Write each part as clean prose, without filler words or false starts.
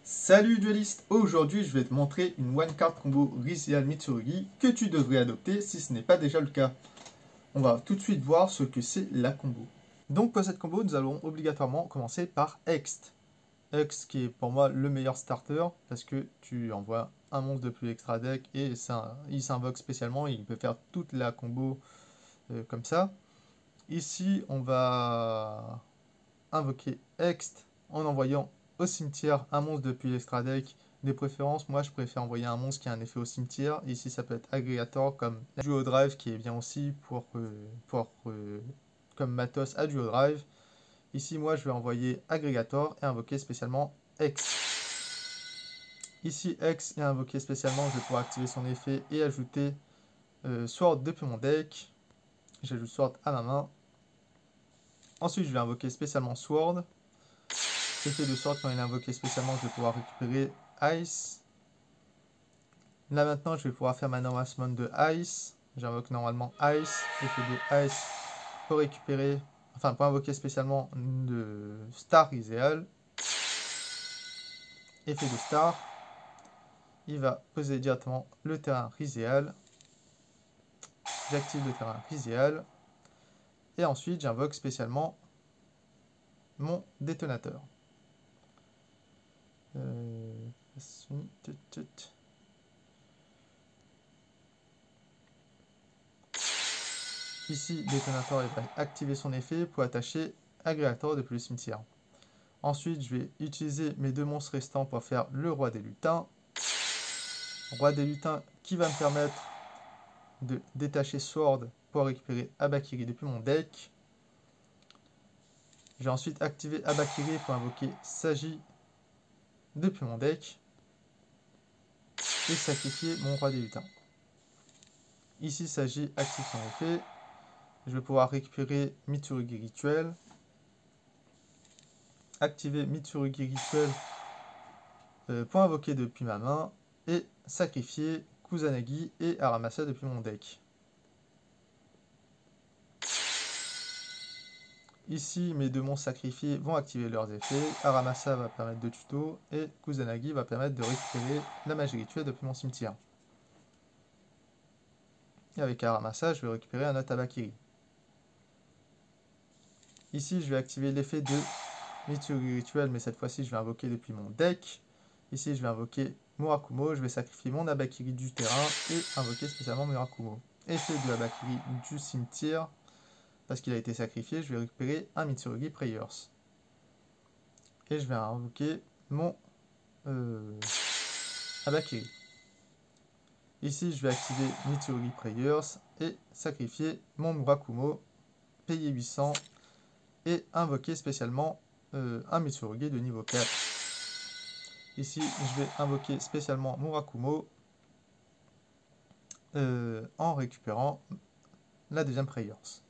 Salut dueliste, aujourd'hui je vais te montrer une one card combo Rizeal Mitsurugi que tu devrais adopter si ce n'est pas déjà le cas. On va tout de suite voir ce que c'est la combo. Donc pour cette combo, nous allons obligatoirement commencer par Hext. Hext qui est pour moi le meilleur starter parce que tu envoies un monstre de plus extra deck et il s'invoque spécialement et il peut faire toute la combo comme ça. Ici on va invoquer Hext en envoyant au cimetière un monstre depuis l'extra deck. Des préférences, moi je préfère envoyer un monstre qui a un effet au cimetière. Ici ça peut être Aggregator comme Duo Drive qui est bien aussi comme Matos à Duo Drive. Ici moi je vais envoyer Aggregator et invoquer spécialement Hex. Ici Hex est invoqué spécialement, je vais pouvoir activer son effet et ajouter Sword depuis mon deck. J'ajoute Sword à ma main. Ensuite je vais invoquer spécialement Sword. Effet de sorte quand il est invoqué spécialement, je vais pouvoir récupérer Ice. Là maintenant, je vais pouvoir faire ma normal summon de Ice. J'invoque normalement Ice. Effet de Ice pour récupérer, enfin pour invoquer spécialement de Star Rizeal. Effet de Star. Il va poser directement le terrain Rizeal. J'active le terrain Rizeal. Et ensuite, j'invoque spécialement mon détonateur. Ici, détonateur va activer son effet pour attacher Aggregator depuis le cimetière. Ensuite, je vais utiliser mes deux monstres restants pour faire le roi des lutins. Roi des lutins qui va me permettre de détacher Sword pour récupérer Habakiri depuis mon deck. Je vais ensuite activer Habakiri pour invoquer Sagi depuis mon deck. Et sacrifier mon roi des lutins. Ici, Sagi active son effet. Je vais pouvoir récupérer Mitsurugi Rituel. Activer Mitsurugi Rituel pour invoquer depuis ma main. Et sacrifier Kusanagi et Aramasa depuis mon deck. Ici, mes deux monstres sacrifiés vont activer leurs effets. Aramasa va permettre de tuto et Kusanagi va permettre de récupérer la magie rituelle depuis mon cimetière. Et avec Aramasa, je vais récupérer un autre Habakiri. Ici, je vais activer l'effet de Mitsurugi Rituel, mais cette fois-ci, je vais invoquer depuis mon deck. Ici, je vais invoquer Murakumo. Je vais sacrifier mon Habakiri du terrain et invoquer spécialement Murakumo. Effet de Habakiri du cimetière. Parce qu'il a été sacrifié, je vais récupérer un Mitsurugi Prayers. Et je vais invoquer mon Habakiri. Ici, je vais activer Mitsurugi Prayers et sacrifier mon Murakumo, payer 800 et invoquer spécialement un Mitsurugi de niveau 4. Ici, je vais invoquer spécialement Murakumo en récupérant la deuxième Prayers.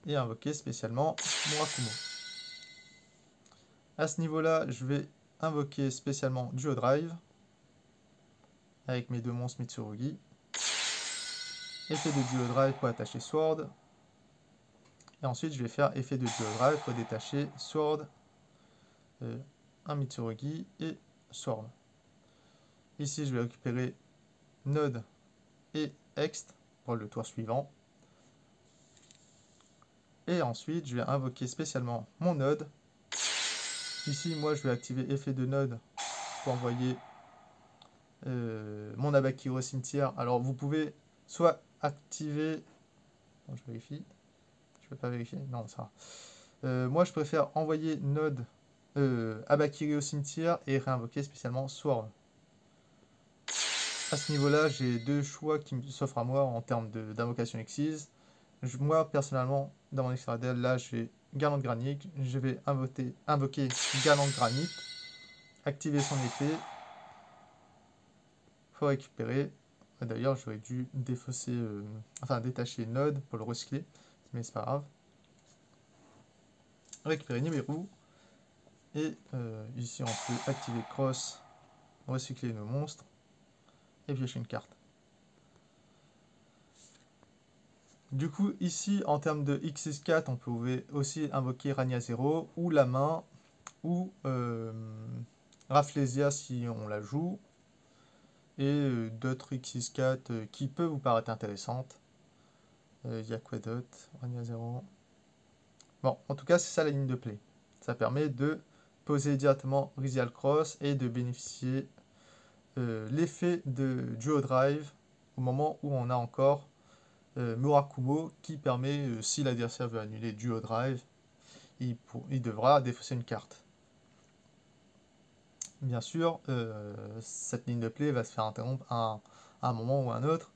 Et invoquer spécialement Murakumo. À ce niveau-là, je vais invoquer spécialement Duo Drive avec mes deux monstres Mitsurugi. Effet de Duo Drive pour attacher Sword. Et ensuite, je vais faire effet de Duo Drive pour détacher Sword, un Mitsurugi et Sword. Ici, je vais récupérer Node et Hext pour le tour suivant. Et ensuite, je vais invoquer spécialement mon Node. Ici, moi, je vais activer effet de Node pour envoyer mon Habakiri au cimetière. Alors, vous pouvez soit activer... Bon, je vérifie. Je ne peux pas vérifier. Non, ça va. Moi, je préfère envoyer Node Habakiri au cimetière et réinvoquer spécialement Sword. À ce niveau-là, j'ai deux choix qui s'offrent à moi en termes d'invocation Xyz. Moi, personnellement, dans mon extra deck, là, j'ai Garland Granit. Je vais invoquer Garland Granit, activer son effet. Faut récupérer. D'ailleurs, j'aurais dû défausser, détacher Node pour le recycler, mais c'est pas grave. Récupérer Nibiru. Et ici, on peut activer Cross, recycler nos monstres et piocher une carte. Du coup, ici, en termes de X64, on pouvait aussi invoquer Rania 0 ou la main ou Rafflesia si on la joue, et d'autres X64 qui peuvent vous paraître intéressantes. Il y a quoi d'autre? Rania 0. Bon, en tout cas, c'est ça la ligne de play. Ça permet de poser directement Rizial Cross et de bénéficier l'effet de Duo Drive au moment où on a encore Murakumo qui permet, si l'adversaire veut annuler Duo Drive, il devra défausser une carte. Bien sûr, cette ligne de play va se faire interrompre à un moment ou à un autre,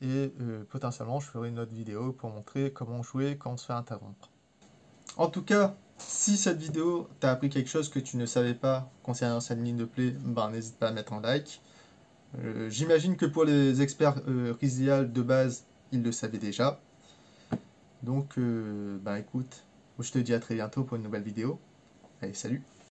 et potentiellement je ferai une autre vidéo pour montrer comment jouer quand on se fait interrompre. En tout cas, si cette vidéo t'a appris quelque chose que tu ne savais pas concernant cette ligne de play, ben, n'hésite pas à mettre un like. J'imagine que pour les experts Rizial de base, ils le savaient déjà. Donc, ben écoute, je te dis à très bientôt pour une nouvelle vidéo. Allez, salut!